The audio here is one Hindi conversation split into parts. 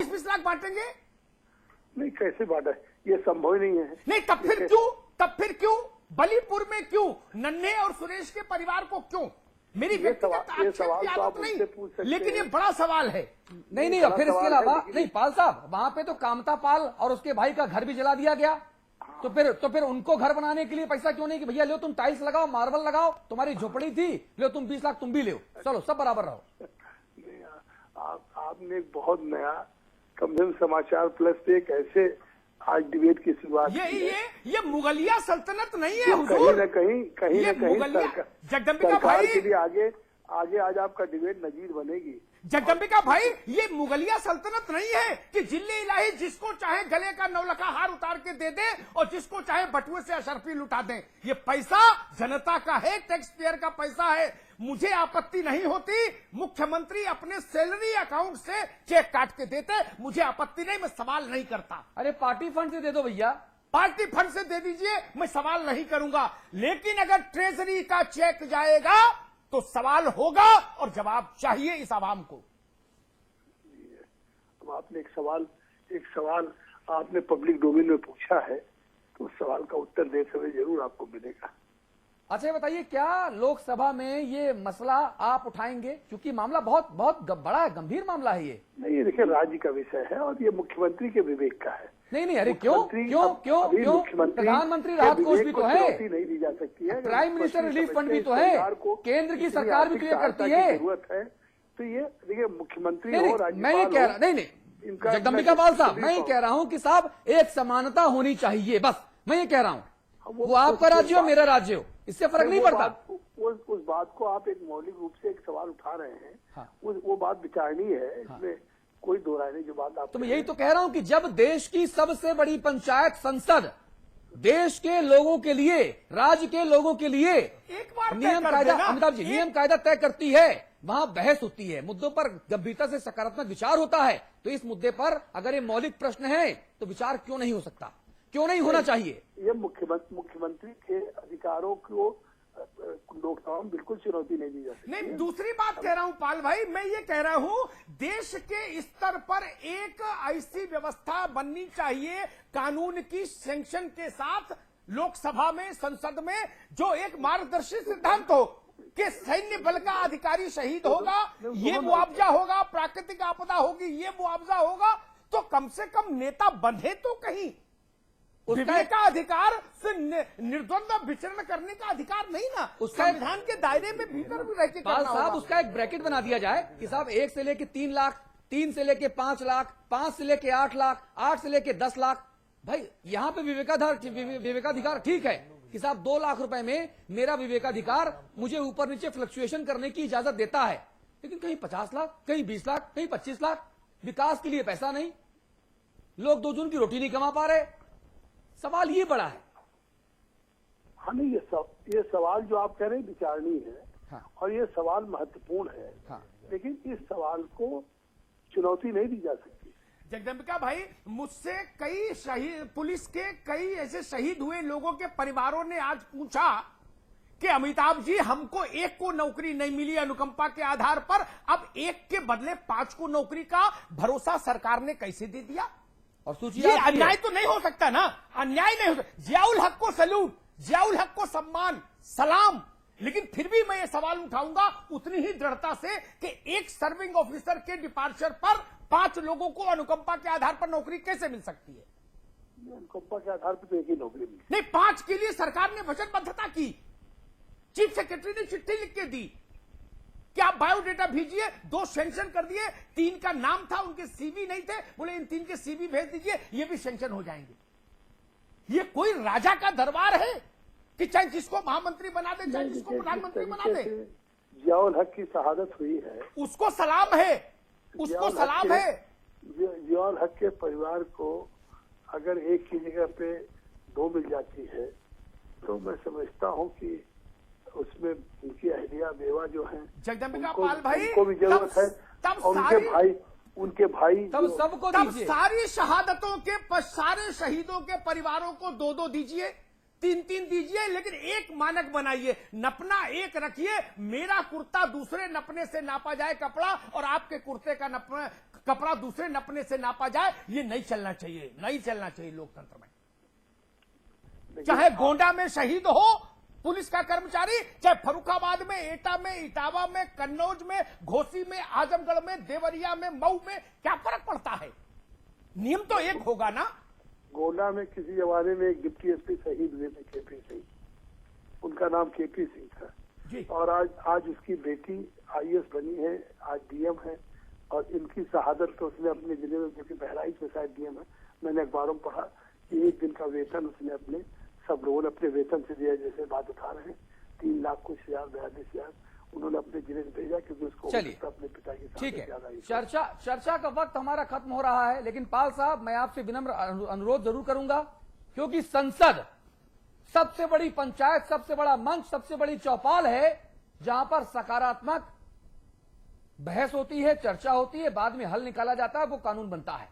20 लाख बांटेंगे? नहीं, कैसे बांटा? ये संभव ही नहीं है। नहीं, तब फिर क्यों बलीपुर में क्यों नन्हे और सुरेश के परिवार को क्यों? मेरी व्यक्तिगत आक्षेप की आदत नहीं, लेकिन ये बड़ा सवाल है। नहीं, और फिर इसके अलावा नहीं पाल साहब, वहां पे तो कामता पाल और उसके भाई का घर भी जला दिया गया। तो फिर उनको घर बनाने के लिए पैसा क्यों नहीं कि भैया लो तुम टाइल्स लगाओ, मार्बल लगाओ, तुम्हारी झोपड़ी थी, लो तुम 20 लाख तुम भी लो, चलो सब बराबर रहो। आपने एक बहुत नया कम से कम समाचार प्लस पे एक ऐसे आज डिबेट की शुरुआत ये मुगलिया सल्तनत नहीं है कहीं न कहीं जगदम्बिका भाई के लिए आगे आज आपका डिबेट नजीर बनेगी। जगदम्बिका भाई, ये मुगलिया सल्तनत नहीं है कि जिले इलाही जिसको चाहे गले का नौलखा हार उतार के दे दे और जिसको चाहे बटुए से अशर्फी लुटा दें। ये पैसा जनता का है, टैक्स पेयर का पैसा है। मुझे आपत्ति नहीं होती मुख्यमंत्री अपने सैलरी अकाउंट से चेक काट के देते, मुझे आपत्ति नहीं, मैं सवाल नहीं करता। अरे पार्टी फंड से दे दो भैया, पार्टी फंड से दे दीजिए, मैं सवाल नहीं करूंगा। लेकिन अगर ट्रेजरी का चेक जाएगा तो सवाल होगा और जवाब चाहिए इस आवाम को। अब आपने एक सवाल आपने पब्लिक डोमेन में पूछा है, तो उस सवाल का उत्तर देते हुए जरूर आपको मिलेगा। अच्छा ये बताइए, क्या लोकसभा में ये मसला आप उठाएंगे? क्योंकि मामला बहुत बड़ा है, गंभीर मामला है ये। नहीं, ये देखिए राज्य का विषय है और ये मुख्यमंत्री के विवेक का है। नहीं, अरे क्यों प्रधानमंत्री राहत कोष भी तो है, नहीं दी जा सकती है, प्राइम मिनिस्टर रिलीफ फंड भी तो है, केंद्र की सरकार भी क्लियर करती है। जरूरत है तो ये देखिए मुख्यमंत्री हो, मैं ये कह रहा नहीं जगदम्बिका पाल साहब, मैं ये कह रहा हूँ कि साहब एक समानता होनी चाहिए, बस मैं ये कह रहा हूँ। वो आपका राज्य हो, मेरा राज्य हो, इससे फर्क नहीं पड़ता। उस बात को आप एक मौलिक रूप से एक सवाल उठा रहे हैं। हाँ। वो बात विचारणीय है, इसमें कोई दो राय नहीं जो बात आप। तो मैं यही तो कह रहा हूं कि जब देश की सबसे बड़ी पंचायत संसद देश के लोगों के लिए, राज्य के लोगों के लिए एक बार नियम कायदा, अमिताभ जी, नियम कायदा तय करती है, वहां बहस होती है, मुद्दों पर गंभीरता से सकारात्मक विचार होता है। तो इस मुद्दे पर अगर ये मौलिक प्रश्न है तो विचार क्यों नहीं हो सकता, क्यों नहीं होना चाहिए? ये मुख्यमंत्री के अधिकारों को लोकसभा में बिल्कुल चुनौती नहीं दी जा सकती। नहीं, दूसरी बात कह रहा हूं पाल भाई, मैं ये कह रहा हूं देश के स्तर पर एक ऐसी व्यवस्था बननी चाहिए कानून की सैंक्शन के साथ लोकसभा में, संसद में, जो एक मार्गदर्शी सिद्धांत हो कि सैन्य बल का अधिकारी शहीद होगा ये मुआवजा होगा, प्राकृतिक आपदा होगी ये मुआवजा होगा, तो कम से कम नेता बंधे तो कहीं। विवेक का अधिकार से निर्द्वंद विचरण करने का अधिकार नहीं ना, संविधान के दायरे में भीतर भी रहकर पाल साहब उसका एक ब्रैकेट बना दिया जाए कि साहब 1 से लेके 3 लाख, 3 से लेके 5 लाख, 5 से लेके 8 लाख, 8 से लेके 10 लाख। भाई यहाँ पे विवेकाधिकार ठीक है कि साहब 2 लाख रुपए में मेरा विवेकाधिकार मुझे ऊपर नीचे फ्लक्चुएशन करने की इजाजत देता है, लेकिन कहीं 50 लाख, कहीं 20 लाख, कहीं 25 लाख, विकास के लिए पैसा नहीं, लोग 2 जून की रोटी नहीं कमा पा रहे। सवाल ये बड़ा है। हाँ, नहीं, ये सवाल जो आप कह रहे हैं विचारणीय है। हाँ। और ये सवाल महत्वपूर्ण है। हाँ। लेकिन इस सवाल को चुनौती नहीं दी जा सकती। जगदम्बिका भाई, मुझसे कई शहीद, पुलिस के कई ऐसे शहीद हुए लोगों के परिवारों ने आज पूछा कि अमिताभ जी हमको 1 को नौकरी नहीं मिली अनुकंपा के आधार पर, अब 1 के बदले 5 को नौकरी का भरोसा सरकार ने कैसे दे दिया? और ये अन्याय तो नहीं हो सकता ना, अन्याय नहीं हो सकता। जियाउल हक को सैल्यूट, जियाउल हक को सम्मान, सलाम, लेकिन फिर भी मैं ये सवाल उठाऊंगा उतनी ही दृढ़ता से कि एक सर्विंग ऑफिसर के डिपार्चर पर 5 लोगों को अनुकंपा के आधार पर नौकरी कैसे मिल सकती है? अनुकंपा के आधार पर तो एक ही नौकरी मिली नहीं, 5 के लिए सरकार ने वचनबद्धता की, चीफ सेक्रेटरी ने चिट्ठी लिख के दी कि आप बायोडेटा भेजिए, 2 सैंक्शन कर दिए, 3 का नाम था, उनके सीवी नहीं थे, बोले इन 3 के सीवी भेज दीजिए, ये भी सैंक्शन हो जाएंगे। ये कोई राजा का दरबार है कि चाहे जिसको महामंत्री बना दे, चाहे जिसको प्रधानमंत्री बना दे। जियाउल हक की शहादत हुई है, उसको सलाम है, उसको सलाम है। जियाउल हक के परिवार को अगर 1 की जगह पे 2 मिल जाती है तो मैं समझता हूँ कि उसमें उनकी अहलिया बेवा जो है, जगदम्बिका पाल भाई, उनको भी जरूरत है, तब उनके भाई तब सबको दीजिए, सारी शहादतों के सारे शहीदों के परिवारों को 2-2 दीजिए, 3-3 दीजिए, लेकिन एक मानक बनाइए, नपना एक रखिए, मेरा कुर्ता दूसरे नपने से नापा जाए कपड़ा और आपके कुर्ते का कपड़ा दूसरे नपने से नापा जाए, ये नहीं चलना चाहिए, नहीं चलना चाहिए लोकतंत्र में। चाहे गोंडा में शहीद हो पुलिस का कर्मचारी, चाहे फर्रुखाबाद में, एटा में, इटावा में, कन्नौज में, घोसी में, आजमगढ़ में, देवरिया में, मऊ में, क्या फर्क पड़ता है? नियम तो एक होगा ना। गोंडा में किसी जमाने में एक डिप्टी एसपी शहीद हुए थे, केपी सिंह, उनका नाम केपी सिंह था जी। और आज उसकी बेटी आईएएस बनी है, आज डीएम है, और इनकी शहादत तो उसने अपने जिले में, जो कि बहराइच में शायद डीएम है, मैंने अखबारों में पढ़ा कि एक दिन का वेतन उसने अपने सब लोगों ने अपने वेतन से दिया, जैसे बात उठा रहे हैं 3 लाख कुछ हजार 42,000 उन्होंने अपने जिले से भेजा, क्योंकि उसको चलिए, अपने पिता के साथ ठीक है। ज्यादा ही चर्चा का वक्त हमारा खत्म हो रहा है, लेकिन पाल साहब मैं आपसे विनम्र अनुरोध जरूर करूंगा, क्योंकि संसद सबसे बड़ी पंचायत, सबसे बड़ा मंच, सबसे बड़ी चौपाल है, जहां पर सकारात्मक बहस होती है, चर्चा होती है, बाद में हल निकाला जाता है, वो कानून बनता है।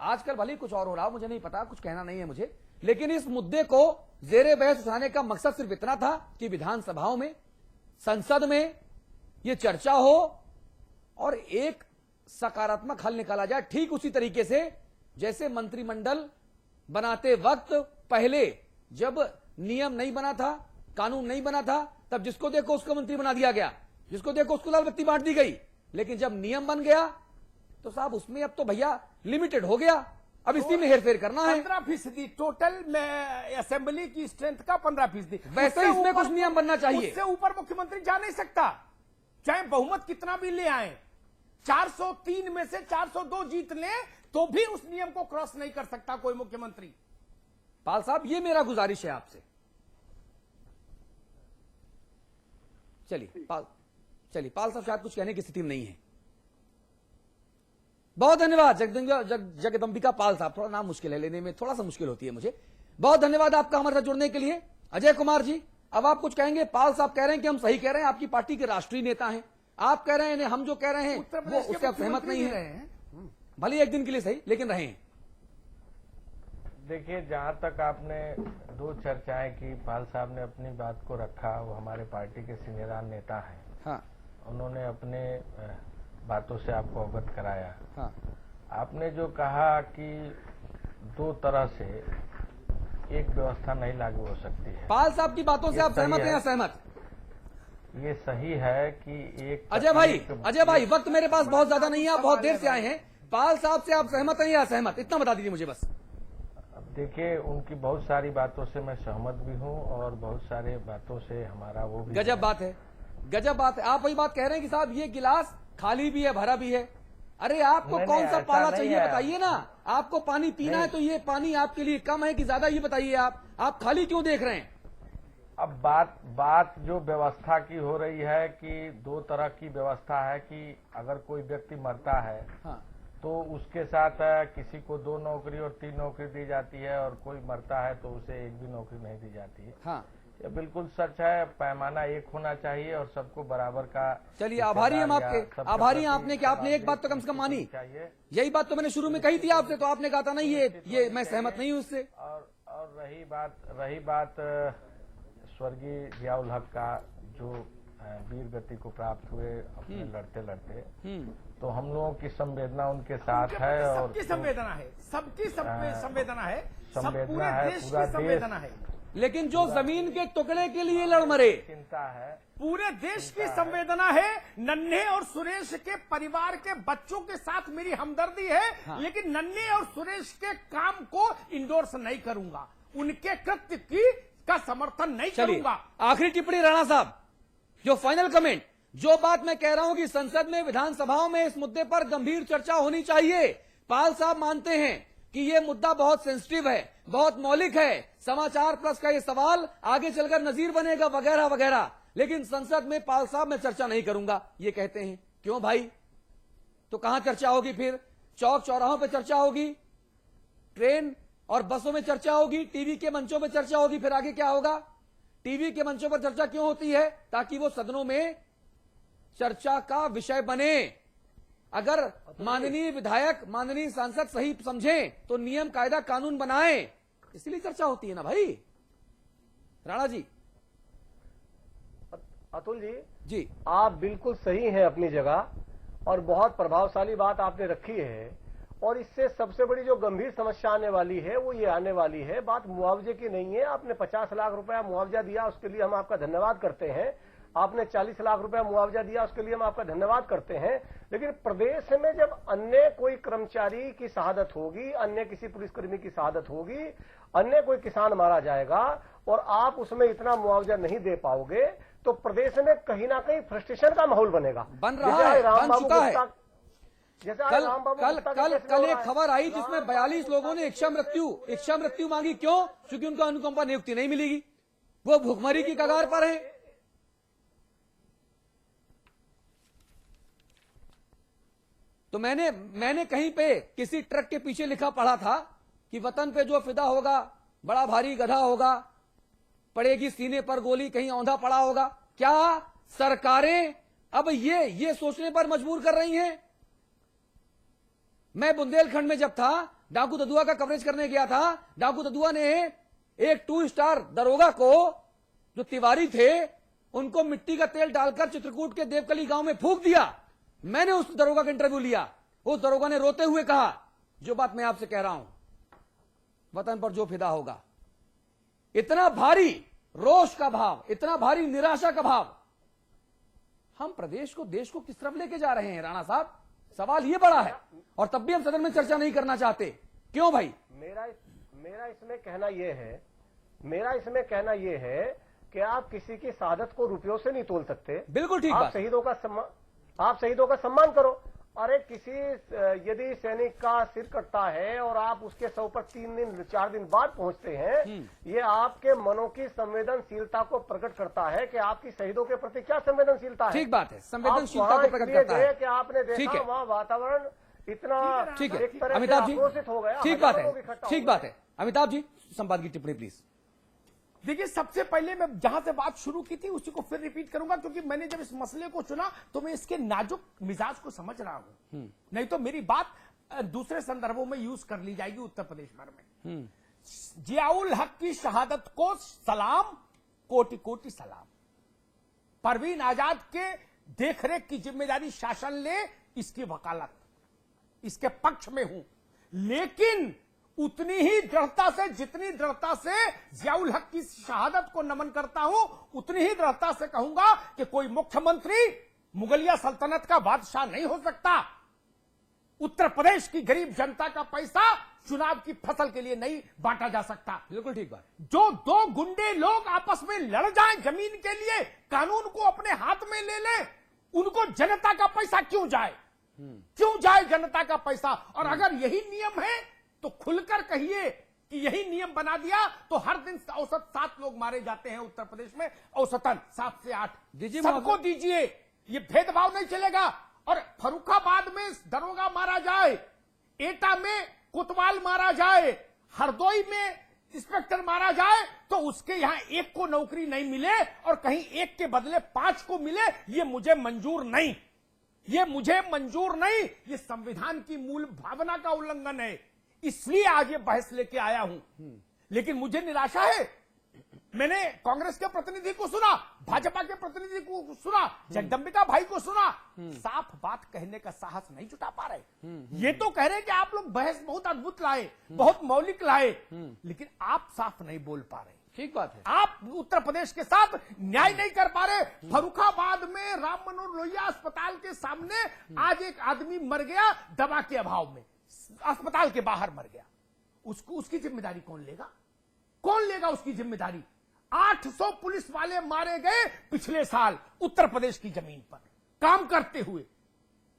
आजकल भले कुछ और हो रहा, मुझे नहीं पता, कुछ कहना नहीं है मुझे, लेकिन इस मुद्दे को जेरे बहस उठाने का मकसद सिर्फ इतना था कि विधानसभाओं में, संसद में यह चर्चा हो और एक सकारात्मक हल निकाला जाए, ठीक उसी तरीके से जैसे मंत्रिमंडल बनाते वक्त पहले जब नियम नहीं बना था, कानून नहीं बना था, तब जिसको देखो उसको मंत्री बना दिया गया, जिसको देखो उसको लाल बत्ती बांट दी गई। लेकिन जब नियम बन गया तो साहब उसमें अब तो भैया लिमिटेड हो गया, अब इसी में हेरफेर करना है। 15% टोटल में असेंबली की स्ट्रेंथ का 15%। वैसे इसमें कुछ नियम बनना चाहिए, उससे ऊपर मुख्यमंत्री जा नहीं सकता, चाहे बहुमत कितना भी ले आए। 403 में से 402 जीत ले तो भी उस नियम को क्रॉस नहीं कर सकता कोई मुख्यमंत्री। पाल साहब ये मेरा गुजारिश है आपसे। चलिए पाल साहब शायद कुछ कहने की स्थिति में नहीं है। बहुत धन्यवाद जगदंबिका पाल साहब, थोड़ा नाम मुश्किल है लेने में, थोड़ा सा मुश्किल होती है मुझे। बहुत धन्यवाद आपका हमारे साथ जुड़ने के लिए। अजय कुमार जी, अब आप कुछ कहेंगे? पाल साहब कह रहे हैं कि हम सही कह रहे हैं, आपकी पार्टी के राष्ट्रीय नेता हैं, आप कह रहे हैं हम जो कह रहे हैं वो उससे आप सहमत नहीं है, भले एक दिन के लिए सही लेकिन रहे हैं। देखिए, जहां तक आपने 2 चर्चाएं की, पाल साहब ने अपनी बात को रखा, वो हमारे पार्टी के सीनियर नेता हैं। हाँ, उन्होंने अपने बातों से आपको अवगत कराया। हाँ, आपने जो कहा कि 2 तरह से एक व्यवस्था नहीं लागू हो सकती है, पाल साहब की बातों से आप सहमत हैं या सहमत? ये सही है कि एक अजय भाई वक्त मेरे पास बहुत ज्यादा नहीं है, आप बहुत देर से आए हैं, पाल साहब से आप सहमत हैं या असहमत, इतना बता दीजिए मुझे बस। देखिए, उनकी बहुत सारी बातों से मैं सहमत भी हूं और बहुत सारे बातों से हमारा वो भी गजब बात है, गजब बात है। आप वही बात कह रहे हैं कि साहब ये गिलास खाली भी है भरा भी है। अरे आपको कौन सा पाला चाहिए बताइए ना, आपको पानी पीना है तो ये पानी आपके लिए कम है कि ज्यादा, ये बताइए। आप खाली क्यों देख रहे हैं? अब बात जो व्यवस्था की हो रही है कि 2 तरह की व्यवस्था है कि अगर कोई व्यक्ति मरता है, हाँ, तो उसके साथ किसी को 2 नौकरी और 3 नौकरी दी जाती है, और कोई मरता है तो उसे एक भी नौकरी नहीं दी जाती है। हाँ, ये बिल्कुल सच है, पैमाना एक होना चाहिए और सबको बराबर का। चलिए आभारी हम आपके, आभारी हैं आपने कि आपने एक बात तो कम से कम मानी। चाहिए, यही बात तो मैंने शुरू में कही थी आपसे, तो आपने कहा था नहीं ये मैं सहमत नहीं हूं उससे। और रही बात स्वर्गीय जियाउल हक का, जो वीर गति को प्राप्त हुए अपने लड़ते लड़ते, तो हम लोगों की संवेदना उनके साथ है और सबकी संवेदना है, सबकी संवेदना है, संवेदना है, देश पूरा की संवेदना है। लेकिन जो जमीन के टुकड़े के लिए लड़ मरे, चिंता है, पूरे देश की संवेदना है। नन्हे और सुरेश के परिवार के बच्चों के साथ मेरी हमदर्दी है, हाँ। लेकिन नन्हे और सुरेश के काम को इंडोर्स नहीं करूंगा, उनके कृत्य का समर्थन नहीं करूंगा। आखिरी टिप्पणी राणा साहब, जो फाइनल कमेंट, जो बात मैं कह रहा हूं कि संसद में, विधानसभाओं में इस मुद्दे पर गंभीर चर्चा होनी चाहिए। पाल साहब मानते हैं कि यह मुद्दा बहुत सेंसिटिव है, बहुत मौलिक है, समाचार प्लस का यह सवाल आगे चलकर नजीर बनेगा वगैरह वगैरह, लेकिन संसद में पाल साहब मैं चर्चा नहीं करूंगा ये कहते हैं। क्यों भाई? तो कहां चर्चा होगी फिर? चौक चौराहों पर चर्चा होगी, ट्रेन और बसों में चर्चा होगी, टीवी के मंचों पर चर्चा होगी, फिर आगे क्या होगा? टीवी के मंचों पर चर्चा क्यों होती है? ताकि वो सदनों में चर्चा का विषय बने। अगर माननीय विधायक, माननीय सांसद सही समझें तो नियम कायदा कानून बनाएं, इसलिए चर्चा होती है ना भाई। राणा जी। अतुल जी, जी, आप बिल्कुल सही हैं अपनी जगह, और बहुत प्रभावशाली बात आपने रखी है। और इससे सबसे बड़ी जो गंभीर समस्या आने वाली है वो ये आने वाली है, बात मुआवजे की नहीं है। आपने 50 लाख रुपया मुआवजा दिया, उसके लिए हम आपका धन्यवाद करते हैं। आपने 40 लाख रुपया मुआवजा दिया, उसके लिए हम आपका धन्यवाद करते हैं। लेकिन प्रदेश में जब अन्य कोई कर्मचारी की शहादत होगी, अन्य किसी पुलिसकर्मी की शहादत होगी, अन्य कोई किसान मारा जाएगा और आप उसमें इतना मुआवजा नहीं दे पाओगे, तो प्रदेश में कहीं ना कहीं फ्रस्ट्रेशन का माहौल बनेगा। बन रहा है, बन चुका है। कल एक खबर आई जिसमें 42 लोगों ने इच्छा मृत्यु मांगी। क्यों? क्योंकि उनको अनुकंपा नियुक्ति नहीं मिलेगी, वो भुखमरी की कगार पर है। तो मैंने कहीं पे किसी ट्रक के पीछे लिखा पढ़ा था कि वतन पे जो फिदा होगा बड़ा भारी गधा होगा, पड़ेगी सीने पर गोली कहीं औंधा पड़ा होगा। क्या सरकारें अब ये सोचने पर मजबूर कर रही हैं? मैं बुंदेलखंड में जब था, डाकू ददुआ का कवरेज करने गया था। डाकू ददुआ ने एक 2 स्टार दरोगा को, जो तिवारी थे, उनको मिट्टी का तेल डालकर चित्रकूट के देवकली गांव में फूंक दिया। मैंने उस दरोगा का इंटरव्यू लिया। उस दरोगा ने रोते हुए कहा, जो बात मैं आपसे कह रहा हूं, वतन पर जो फिदा होगा। इतना भारी रोष का भाव, इतना भारी निराशा का भाव। हम प्रदेश को, देश को किस तरफ लेके जा रहे हैं राणा साहब? सवाल ये बड़ा है, और तब भी हम सदन में चर्चा नहीं करना चाहते। क्यों भाई? मेरा इसमें कहना यह है कि आप किसी की शहादत को रुपयों से नहीं तोल सकते। बिल्कुल ठीक बात। आप शहीदों का सम्मान करो। अरे यदि सैनिक का सिर कटता है और आप उसके शव पर 3 दिन 4 दिन बाद पहुंचते हैं, ये आपके मनों की संवेदनशीलता को प्रकट करता है कि आपकी शहीदों के प्रति क्या संवेदनशीलता है। ठीक बात है, संवेदनशीलता को प्रकट करता है कि आपने देखा वहाँ वातावरण इतना एक तरह से आक्रोशित हो गया। ठीक बात है। अमिताभ जी, संवाद की टिप्पणी प्लीज। देखिए, सबसे पहले मैं जहां से बात शुरू की थी उसी को फिर रिपीट करूंगा, क्योंकि मैंने जब इस मसले को चुना तो मैं इसके नाजुक मिजाज को समझ रहा हूं। नहीं तो मेरी बात दूसरे संदर्भों में यूज कर ली जाएगी उत्तर प्रदेश भर में। जियाउल हक की शहादत को सलाम, कोटि कोटि सलाम। परवीन आजाद के देखरेख की जिम्मेदारी शासन ले, इसकी वकालत, इसके पक्ष में हूं। लेकिन उतनी ही दृढ़ता से, जितनी दृढ़ता से जियाउल हक की शहादत को नमन करता हूं, उतनी ही दृढ़ता से कहूंगा कि कोई मुख्यमंत्री मुगलिया सल्तनत का बादशाह नहीं हो सकता। उत्तर प्रदेश की गरीब जनता का पैसा चुनाव की फसल के लिए नहीं बांटा जा सकता। बिल्कुल ठीक बात। जो 2 गुंडे लोग आपस में लड़ जाएं जमीन के लिए, कानून को अपने हाथ में ले लें, उनको जनता का पैसा क्यों जाए? क्यों जाए जनता का पैसा? और अगर यही नियम है तो खुलकर कहिए कि यही नियम बना दिया तो हर दिन औसत 7 लोग मारे जाते हैं उत्तर प्रदेश में, औसतन 7 से 8 सबको दीजिए, ये भेदभाव नहीं चलेगा। और फर्रुखाबाद में दरोगा मारा जाए, एटा में कोतवाल मारा जाए, हरदोई में इंस्पेक्टर मारा जाए, तो उसके यहां 1 को नौकरी नहीं मिले और कहीं 1 के बदले 5 को मिले, ये मुझे मंजूर नहीं। ये संविधान की मूल भावना का उल्लंघन है। इसलिए आज ये बहस लेके आया हूं। लेकिन मुझे निराशा है। मैंने कांग्रेस के प्रतिनिधि को सुना, भाजपा के प्रतिनिधि को सुना, जगदंबिका भाई को सुना, साफ बात कहने का साहस नहीं जुटा पा रहे। ये तो कह रहे कि आप लोग बहस बहुत अद्भुत लाए, बहुत मौलिक लाए, लेकिन आप साफ नहीं बोल पा रहे। ठीक बात है। आप उत्तर प्रदेश के साथ न्याय नहीं कर पा रहे। फर्रुखाबाद में राम मनोहर लोहिया अस्पताल के सामने आज एक आदमी मर गया दवा के अभाव में, अस्पताल के बाहर मर गया। उसकी जिम्मेदारी कौन लेगा? कौन लेगा उसकी जिम्मेदारी? 800 पुलिस वाले मारे गए पिछले साल उत्तर प्रदेश की जमीन पर काम करते हुए।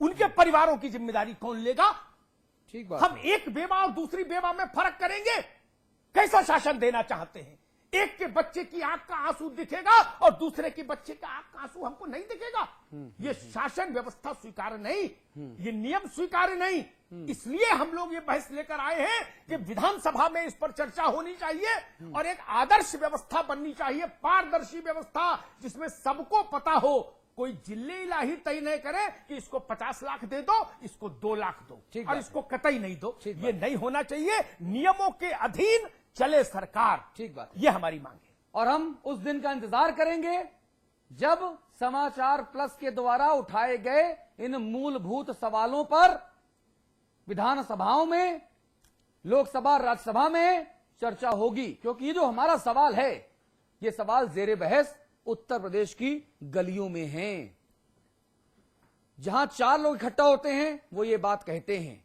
उनके परिवारों की जिम्मेदारी कौन लेगा? ठीक बात। हम एक बेवा और दूसरी बेवा में फर्क करेंगे? कैसा शासन देना चाहते हैं? एक के बच्चे की आंख का आंसू दिखेगा और दूसरे के बच्चे का आंख का आंसू हमको नहीं दिखेगा। ये शासन व्यवस्था स्वीकार्य नहीं, ये नियम स्वीकार्य नहीं। इसलिए हम लोग ये बहस लेकर आए हैं कि विधानसभा में इस पर चर्चा होनी चाहिए और एक आदर्श व्यवस्था बननी चाहिए, पारदर्शी व्यवस्था, जिसमें सबको पता हो। कोई जिले इलाही तय नहीं करे कि इसको 50 लाख दे दो, इसको 2 लाख दो और इसको कतई नहीं दो। ये नहीं होना चाहिए। नियमों के अधीन चले सरकार। ठीक बात। ये हमारी मांग है और हम उस दिन का इंतजार करेंगे जब समाचार प्लस के द्वारा उठाए गए इन मूलभूत सवालों पर विधानसभाओं में, लोकसभा, राज्यसभा में चर्चा होगी, क्योंकि ये जो हमारा सवाल है, ये सवाल जेरे बहस उत्तर प्रदेश की गलियों में हैं। जहां 4 लोग इकट्ठा होते हैं वो ये बात कहते हैं